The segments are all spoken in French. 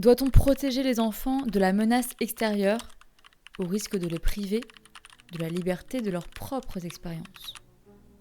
Doit-on protéger les enfants de la menace extérieure au risque de les priver de la liberté de leurs propres expériences?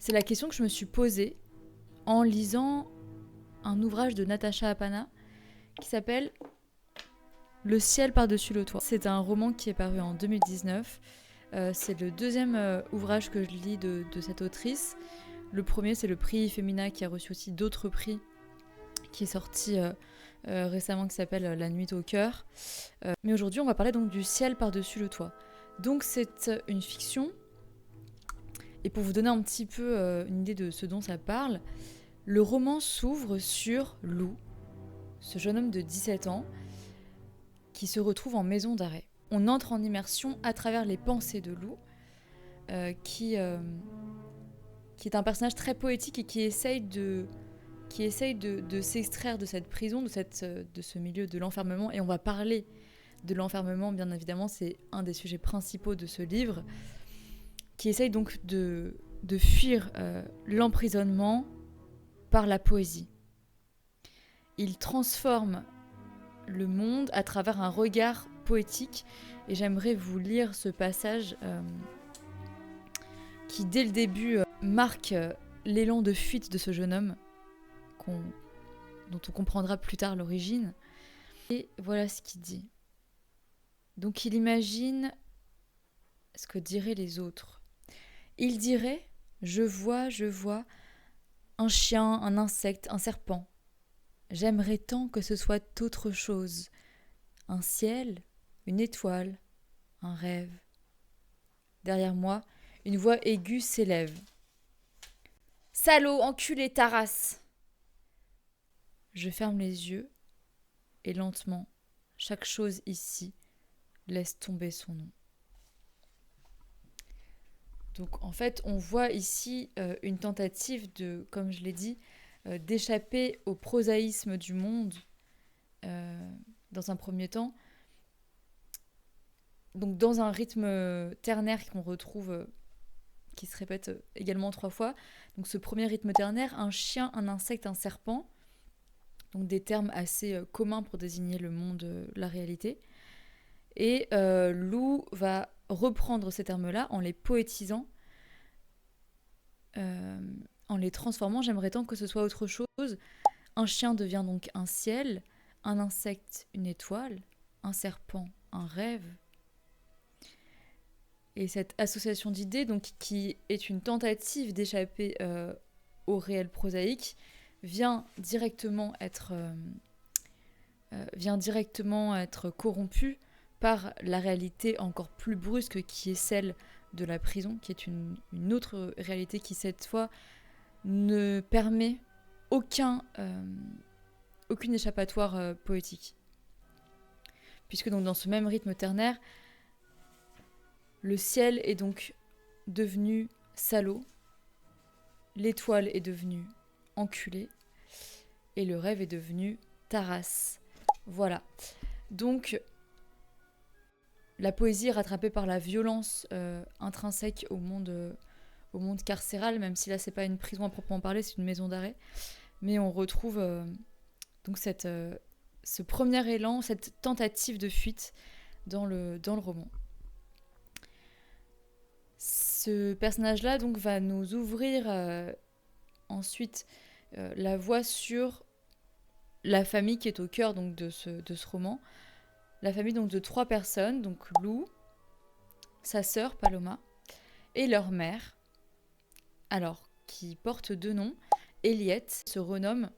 C'est la question que je me suis posée en lisant un ouvrage de Natasha Apana qui s'appelle Le ciel par-dessus le toit. C'est un roman qui est paru en 2019. C'est le deuxième ouvrage que je lis de cette autrice. Le premier, c'est le prix Femina qui a reçu aussi d'autres prix, qui est sorti récemment, qui s'appelle La nuit au cœur. Mais aujourd'hui, on va parler donc du ciel par-dessus le toit. Donc c'est une fiction. Et pour vous donner un petit peu une idée de ce dont ça parle, le roman s'ouvre sur Lou, ce jeune homme de 17 ans, qui se retrouve en maison d'arrêt. On entre en immersion à travers les pensées de Lou, qui est un personnage très poétique et qui essaye de s'extraire de cette prison, de ce milieu de l'enfermement. Et on va parler de l'enfermement, bien évidemment, c'est un des sujets principaux de ce livre, qui essaye donc de fuir l'emprisonnement par la poésie. Il transforme le monde à travers un regard poétique, et j'aimerais vous lire ce passage qui, dès le début, marque l'élan de fuite de ce jeune homme, dont on comprendra plus tard l'origine. Et voilà ce qu'il dit. Donc il imagine ce que diraient les autres. Il dirait « je vois, un chien, un insecte, un serpent. J'aimerais tant que ce soit autre chose. Un ciel, une étoile, un rêve. » Derrière moi, une voix aiguë s'élève. « Salaud, enculé, ta race !» Je ferme les yeux et lentement, chaque chose ici laisse tomber son nom. Donc en fait, on voit ici une tentative de, comme je l'ai dit, d'échapper au prosaïsme du monde dans un premier temps. Donc dans un rythme ternaire qu'on retrouve, qui se répète également 3 fois. Donc ce premier rythme ternaire, un chien, un insecte, un serpent. Donc des termes assez communs pour désigner le monde, la réalité. Et Lou va reprendre ces termes-là en les poétisant, en les transformant. J'aimerais tant que ce soit autre chose. Un chien devient donc un ciel, un insecte une étoile, un serpent un rêve. Et cette association d'idées, donc, qui est une tentative d'échapper au réel prosaïque, vient directement être corrompue par la réalité encore plus brusque qui est celle de la prison, qui est une autre réalité qui, cette fois, ne permet aucune échappatoire poétique. Puisque donc, dans ce même rythme ternaire, le ciel est donc devenu salaud, l'étoile est devenue enculée, et le rêve est devenu tarasse. Voilà. Donc, la poésie est rattrapée par la violence intrinsèque au monde carcéral, même si là, c'est pas une prison à proprement parler, c'est une maison d'arrêt. Mais on retrouve donc ce premier élan, cette tentative de fuite dans le roman. Ce personnage-là donc va nous ouvrir ensuite la voie sur la famille qui est au cœur donc de ce roman. La famille donc de 3 personnes, donc Lou, sa sœur Paloma et leur mère, alors qui porte 2 noms. Eliette se renomme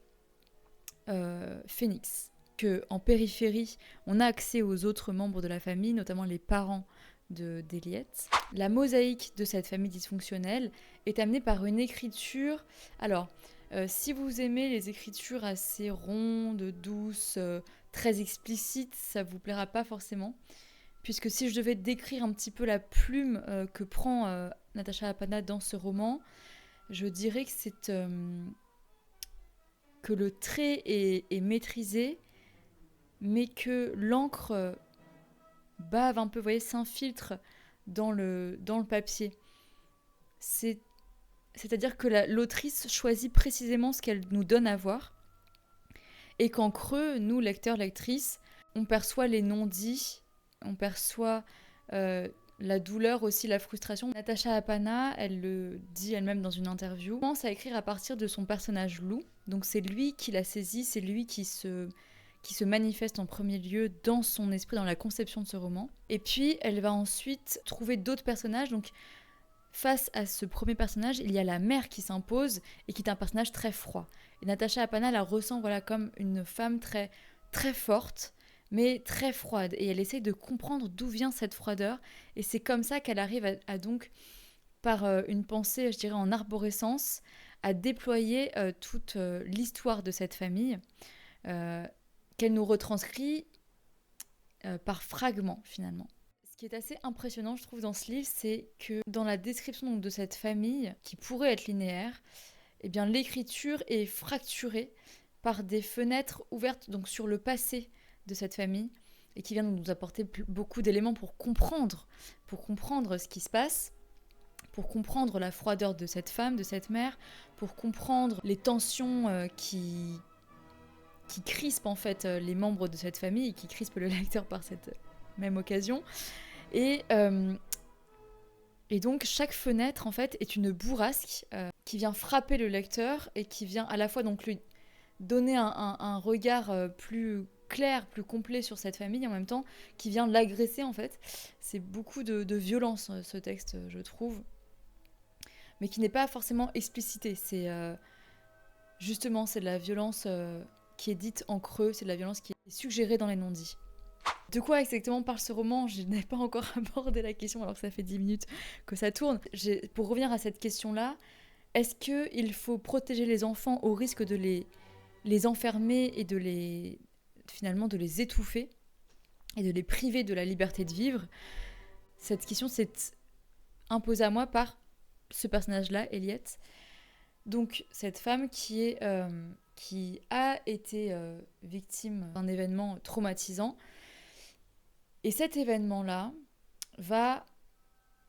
Phénix. Que en périphérie, on a accès aux autres membres de la famille, notamment les parents d'Eliette. La mosaïque de cette famille dysfonctionnelle est amenée par une écriture. Alors, si vous aimez les écritures assez rondes, douces, très explicites, ça vous plaira pas forcément. Puisque si je devais décrire un petit peu la plume que prend Natasha Apana dans ce roman, je dirais que que le trait est maîtrisé, mais que l'encre bave un peu, vous voyez, s'infiltre dans le papier. C'est-à-dire que l'autrice choisit précisément ce qu'elle nous donne à voir, et qu'en creux, nous, lecteurs, lectrices, On perçoit les non-dits, on perçoit la douleur aussi, la frustration. Natacha Apana, elle le dit elle-même dans une interview, commence à écrire à partir de son personnage Lou. Donc c'est lui qui la saisit, c'est lui qui se manifeste en premier lieu dans son esprit, dans la conception de ce roman. Et puis elle va ensuite trouver d'autres personnages. Donc face à ce premier personnage, il y a la mère qui s'impose et qui est un personnage très froid. Et Natacha Apana la ressent comme une femme très, très forte, mais très froide. Et elle essaye de comprendre d'où vient cette froideur. Et c'est comme ça qu'elle arrive à donc, par une pensée, je dirais, en arborescence, à déployer toute l'histoire de cette famille, qu'elle nous retranscrit par fragments, finalement. Ce qui est assez impressionnant, je trouve, dans ce livre, c'est que dans la description donc, de cette famille, qui pourrait être linéaire, eh bien, l'écriture est fracturée par des fenêtres ouvertes donc, sur le passé de cette famille et qui vient nous apporter beaucoup d'éléments pour comprendre ce qui se passe, pour comprendre la froideur de cette femme, de cette mère, pour comprendre les tensions qui crispent en fait les membres de cette famille et qui crispent le lecteur par cette même occasion. Et donc chaque fenêtre en fait est une bourrasque qui vient frapper le lecteur et qui vient à la fois donc lui donner un regard plus clair, plus complet sur cette famille, en même temps qui vient l'agresser en fait. C'est beaucoup de violence ce texte, je trouve, mais qui n'est pas forcément explicité. C'est justement c'est de la violence qui est dite en creux, c'est de la violence qui est suggérée dans les non-dits. De quoi exactement parle ce roman ? Je n'ai pas encore abordé la question alors que ça fait 10 minutes que ça tourne. Pour revenir à cette question-là, est-ce qu'il faut protéger les enfants au risque de les enfermer et finalement de les étouffer et de les priver de la liberté de vivre ? Cette question s'est imposée à moi par ce personnage-là, Eliette. Donc cette femme qui a été victime d'un événement traumatisant. Et cet événement-là va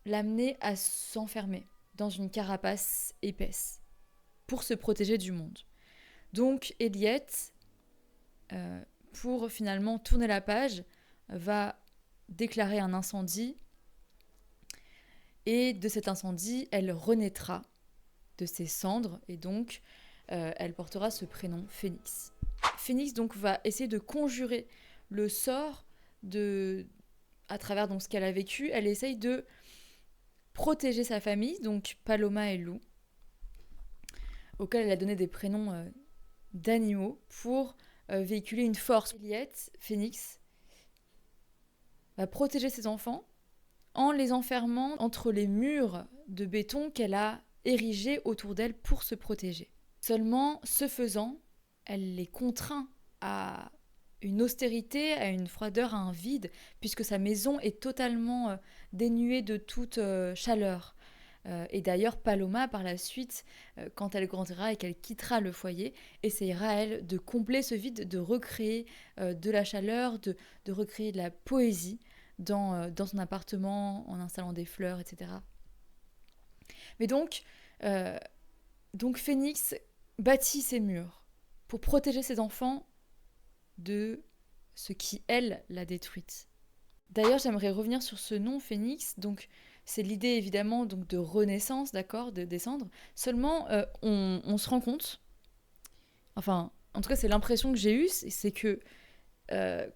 l'amener à s'enfermer dans une carapace épaisse pour se protéger du monde. Donc Eliette, pour finalement tourner la page, va déclarer un incendie et de cet incendie, elle renaîtra de ses cendres et donc elle portera ce prénom Phénix. Phénix donc va essayer de conjurer le sort à travers donc ce qu'elle a vécu. Elle essaye de protéger sa famille, donc Paloma et Lou, auxquels elle a donné des prénoms d'animaux pour véhiculer une force. Eliette, Phénix, va protéger ses enfants en les enfermant entre les murs de béton qu'elle a érigés autour d'elle pour se protéger. Seulement, ce faisant, elle les contraint à une austérité, à une froideur, à un vide, puisque sa maison est totalement dénuée de toute chaleur. Et d'ailleurs, Paloma, par la suite, quand elle grandira et qu'elle quittera le foyer, essayera, elle, de combler ce vide, de recréer de la chaleur, de recréer de la poésie dans son appartement, en installant des fleurs, etc. Mais donc Phénix bâtit ses murs pour protéger ses enfants de ce qui, elle, l'a détruite. D'ailleurs, j'aimerais revenir sur ce nom, Phénix. Donc, c'est l'idée, évidemment, donc, de renaissance, d'accord, de descendre. Seulement, on se rend compte, enfin, en tout cas, c'est l'impression que j'ai eue, c'est que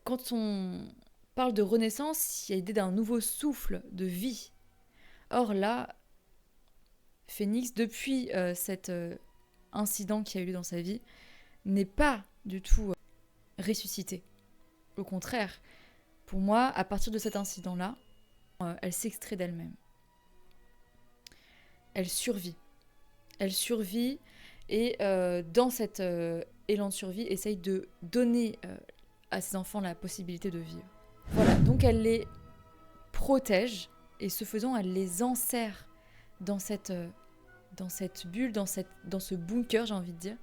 quand on parle de renaissance, il y a l'idée d'un nouveau souffle de vie. Or là, Phénix, depuis cet incident qui a eu lieu dans sa vie, n'est pas du tout ressuscitée. Au contraire, pour moi, à partir de cet incident-là, elle s'extrait d'elle-même. Elle survit. Elle survit et dans cet élan de survie, essaye de donner à ses enfants la possibilité de vivre. Voilà, donc elle les protège et ce faisant, elle les enserre dans cette bulle, dans ce bunker, j'ai envie de dire.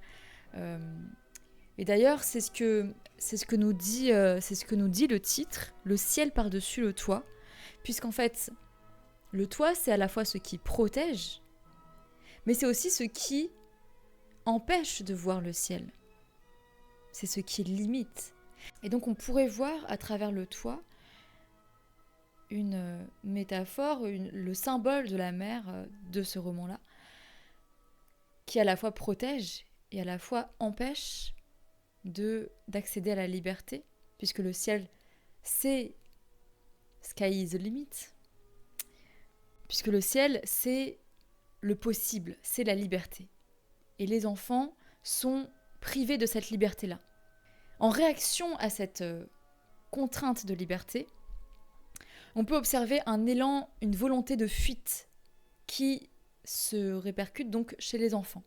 Et d'ailleurs, c'est ce que nous dit le titre, le ciel par-dessus le toit, puisqu'en fait, le toit, c'est à la fois ce qui protège, mais c'est aussi ce qui empêche de voir le ciel. C'est ce qui limite. Et donc on pourrait voir à travers le toit une métaphore, le symbole de la mère de ce roman-là, qui à la fois protège et à la fois empêche d'accéder à la liberté, puisque le ciel, c'est sky is the limit, puisque le ciel, c'est le possible, c'est la liberté. Et les enfants sont privés de cette liberté-là. En réaction à cette contrainte de liberté, on peut observer un élan, une volonté de fuite qui se répercute donc chez les enfants.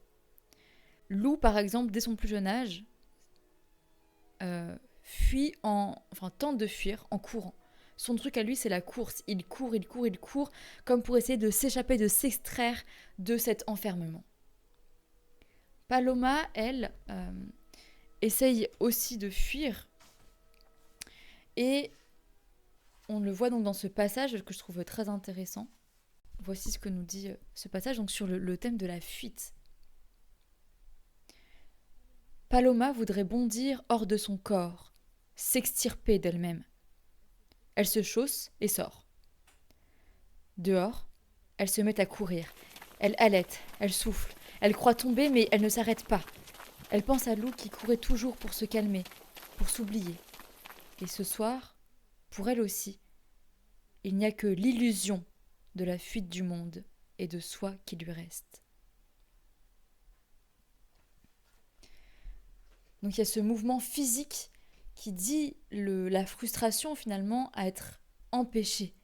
Lou, par exemple, dès son plus jeune âge, tente de fuir en courant. Son truc à lui, c'est la course. Il court, comme pour essayer de s'échapper, de s'extraire de cet enfermement. Paloma, elle, essaye aussi de fuir. Et on le voit donc dans ce passage que je trouve très intéressant. Voici ce que nous dit ce passage donc sur le thème de la fuite. Paloma voudrait bondir hors de son corps, s'extirper d'elle-même. Elle se chausse et sort. Dehors, elle se met à courir. Elle halète, elle souffle, elle croit tomber mais elle ne s'arrête pas. Elle pense à Lou qui courait toujours pour se calmer, pour s'oublier. Et ce soir, pour elle aussi, il n'y a que l'illusion de la fuite du monde et de soi qui lui reste. Donc il y a ce mouvement physique qui dit la frustration finalement à être empêchée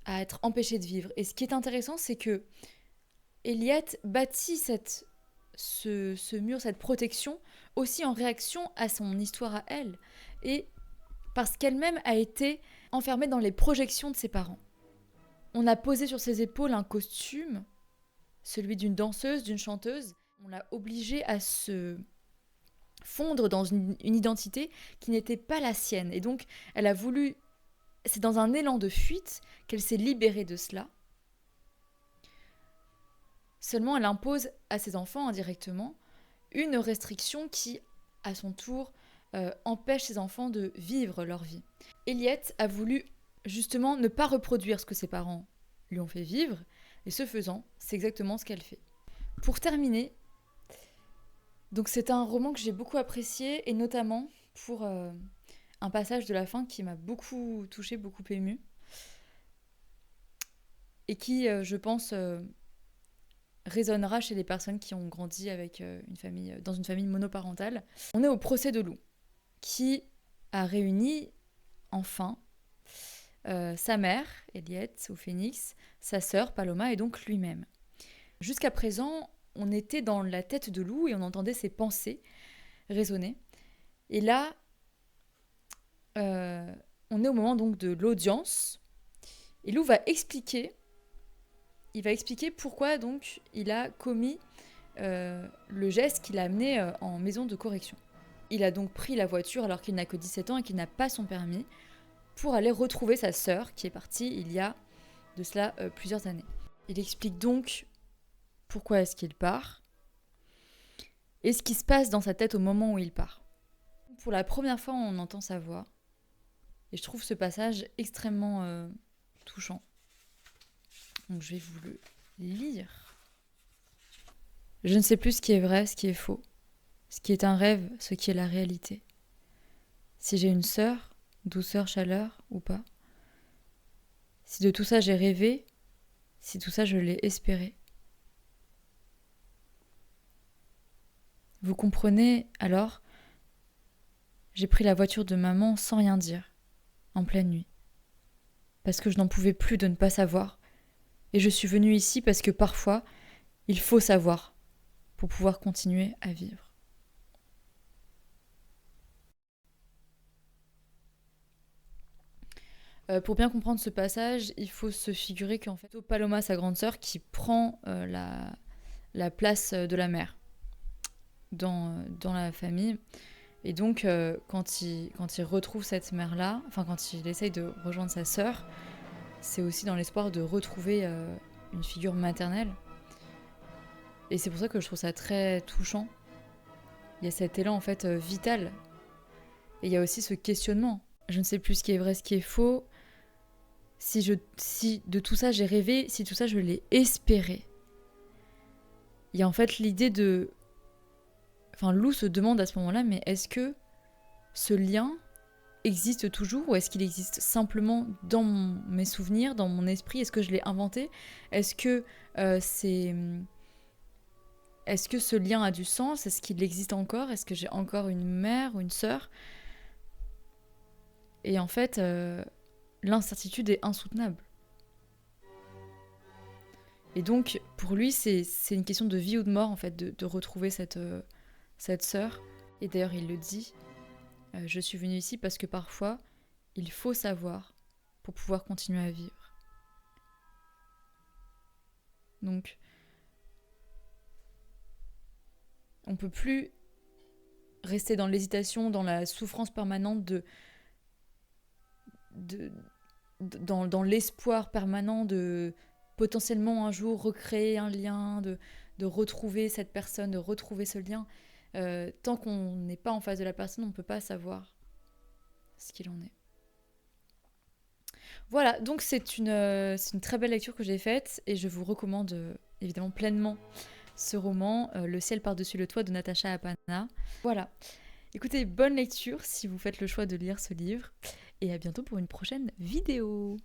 de vivre. Et ce qui est intéressant, c'est que Eliette bâtit ce mur, cette protection, aussi en réaction à son histoire à elle, et parce qu'elle-même a été enfermée dans les projections de ses parents. On a posé sur ses épaules un costume, celui d'une danseuse, d'une chanteuse. On l'a obligée à se fondre dans une identité qui n'était pas la sienne. Et donc, elle a voulu... C'est dans un élan de fuite qu'elle s'est libérée de cela. Seulement, elle impose à ses enfants indirectement une restriction qui, à son tour, empêche ses enfants de vivre leur vie. Eliette a voulu justement ne pas reproduire ce que ses parents lui ont fait vivre, et ce faisant, c'est exactement ce qu'elle fait. Pour terminer, donc c'est un roman que j'ai beaucoup apprécié, et notamment pour un passage de la fin qui m'a beaucoup touchée, beaucoup émue, et qui, je pense, résonnera chez les personnes qui ont grandi avec dans une famille monoparentale. On est au procès de Lou, qui a réuni enfin sa mère, Eliette, au Phénix, sa sœur, Paloma, et donc lui-même. Jusqu'à présent, on était dans la tête de Lou et on entendait ses pensées résonner. Et là, on est au moment donc de l'audience. Et Lou va expliquer pourquoi donc il a commis le geste qui l'a amené en maison de correction. Il a donc pris la voiture alors qu'il n'a que 17 ans et qu'il n'a pas son permis pour aller retrouver sa sœur qui est partie il y a de cela plusieurs années. Il explique donc pourquoi est-ce qu'il part et ce qui se passe dans sa tête au moment où il part. Pour la première fois, on entend sa voix et je trouve ce passage extrêmement touchant. Donc je vais vous le lire. Je ne sais plus ce qui est vrai, ce qui est faux, ce qui est un rêve, ce qui est la réalité. Si j'ai une sœur, douceur, chaleur ou pas. Si de tout ça j'ai rêvé, si tout ça je l'ai espéré. Vous comprenez, alors, j'ai pris la voiture de maman sans rien dire, en pleine nuit. Parce que je n'en pouvais plus de ne pas savoir. Et je suis venue ici parce que parfois, il faut savoir pour pouvoir continuer à vivre. Pour bien comprendre ce passage, il faut se figurer qu'en fait, Paloma, sa grande sœur, qui prend la place de la mère dans la famille. Et donc, quand il retrouve cette mère-là, enfin quand il essaye de rejoindre sa sœur, c'est aussi dans l'espoir de retrouver une figure maternelle. Et c'est pour ça que je trouve ça très touchant. Il y a cet élan en fait vital Et il y a aussi ce questionnement. Je ne sais plus ce qui est vrai, ce qui est faux. Si de tout ça j'ai rêvé, si tout ça je l'ai espéré. Il y a en fait l'idée de... Enfin, Lou se demande à ce moment-là, mais est-ce que ce lien existe toujours ou est-ce qu'il existe simplement dans mes souvenirs, dans mon esprit? Est-ce que je l'ai inventé? Est-ce que Est-ce que ce lien a du sens? Est-ce qu'il existe encore? Est-ce que j'ai encore une mère ou une sœur? Et en fait, l'incertitude est insoutenable. Et donc, pour lui, c'est une question de vie ou de mort, en fait, de retrouver cette sœur. Et d'ailleurs, il le dit, je suis venue ici parce que parfois, il faut savoir pour pouvoir continuer à vivre. Donc, on ne peut plus rester dans l'hésitation, dans la souffrance permanente dans l'espoir permanent de potentiellement un jour recréer un lien, de retrouver cette personne, de retrouver ce lien. Tant qu'on n'est pas en face de la personne, on ne peut pas savoir ce qu'il en est. Voilà, donc c'est une très belle lecture que j'ai faite et je vous recommande évidemment pleinement ce roman, Le ciel par-dessus le toit de Natacha Apana. Voilà. Écoutez, bonne lecture si vous faites le choix de lire ce livre et à bientôt pour une prochaine vidéo.